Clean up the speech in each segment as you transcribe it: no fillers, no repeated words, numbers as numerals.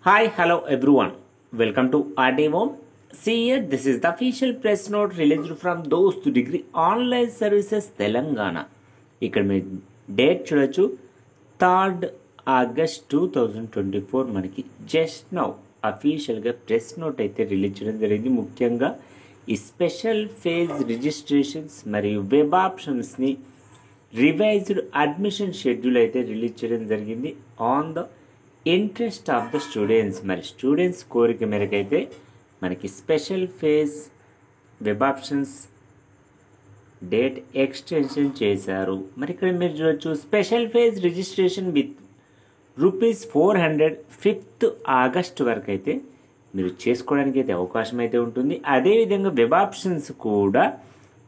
Hi, hello everyone. Welcome to RDO. See here, this is the official press note released from Dost Degree Online Services Telangana. ఇక్కడ మీరు date చూడొచ్చు 3rd August 2024 మనకి just now అఫీషియల్గా press note అయితే release చేయడం జరిగింది. ముఖ్యంగా ఈ స్పెషల్ ఫేజ్ రిజిస్ట్రేషన్స్ మరియు వెబ్ ఆప్షన్స్ని రివైజ్డ్ అడ్మిషన్ షెడ్యూల్ అయితే రిలీజ్ చేయడం జరిగింది on the interest of the students. మరి స్టూడెంట్స్ కోరిక మేరకు అయితే మనకి special phase web options date extension చేశారు. మరి ఇక్కడ మీరు చూడొచ్చు special phase registration with ₹400 5th August వరకు అయితే మీరు చేసుకోవడానికి అయితే అవకాశం అయితే ఉంటుంది. అదేవిధంగా వెబ్ ఆప్షన్స్ కూడా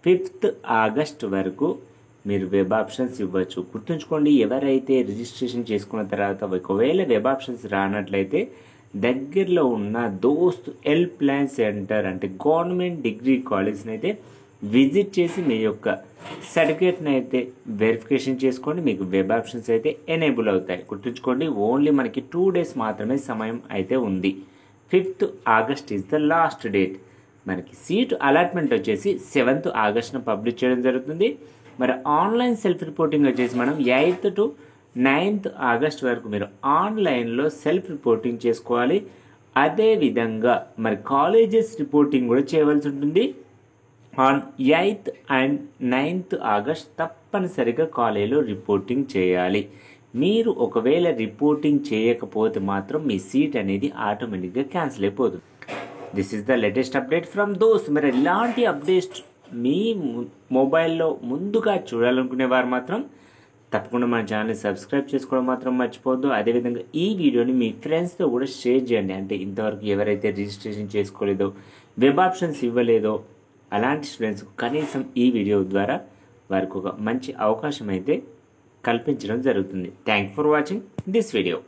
5th August వరకు మీరు వెబ్ ఆప్షన్స్ ఇవ్వచ్చు. గుర్తుంచుకోండి, ఎవరైతే రిజిస్ట్రేషన్ చేసుకున్న తర్వాత ఒకవేళ వెబ్ ఆప్షన్స్ రానట్లయితే దగ్గరలో ఉన్న దోస్త్ హెల్ప్ లైన్ సెంటర్ అంటే గవర్నమెంట్ డిగ్రీ కాలేజ్ని అయితే విజిట్ చేసి మీ యొక్క సర్టిఫికేట్ని అయితే వెరిఫికేషన్ చేసుకోండి. మీకు వెబ్ ఆప్షన్స్ అయితే ఎనేబుల్ అవుతాయి. గుర్తుంచుకోండి, ఓన్లీ మనకి 2 days మాత్రమే సమయం అయితే ఉంది. 5th August is the last date. మనకి సీట్ అలాట్మెంట్ వచ్చేసి 7th August పబ్లిష్ చేయడం జరుగుతుంది. మరి ఆన్లైన్ సెల్ఫ్ రిపోర్టింగ్ వచ్చేసి మనం 8th to 9th August వరకు మీరు ఆన్లైన్లో సెల్ఫ్ రిపోర్టింగ్ చేసుకోవాలి. అదేవిధంగా మరి కాలేజెస్ రిపోర్టింగ్ కూడా చేయవలసి ఉంటుంది. On 8th and 9th August తప్పనిసరిగా కాలేజీలో రిపోర్టింగ్ చేయాలి. మీరు ఒకవేళ రిపోర్టింగ్ చేయకపోతే మాత్రం మీ సీట్ అనేది ఆటోమేటిక్గా క్యాన్సిల్ అయిపోతుంది. This is the latest update from those. మరి ఇలాంటి అప్డేట్స్ మీ మొబైల్లో ముందుగా చూడాలనుకునే వారు మాత్రం తప్పకుండా మన ఛానల్ని సబ్స్క్రైబ్ చేసుకోవడం మాత్రం మర్చిపోవద్దు. అదేవిధంగా ఈ వీడియోని మీ ఫ్రెండ్స్తో కూడా షేర్ చేయండి. అంటే ఇంతవరకు ఎవరైతే రిజిస్ట్రేషన్ చేసుకోలేదో, వెబ్ ఆప్షన్స్ ఇవ్వలేదో అలాంటి స్టూడెంట్స్కు కనీసం ఈ వీడియో ద్వారా వారికి ఒక మంచి అవకాశం అయితే కల్పించడం జరుగుతుంది. Thank for watching this video.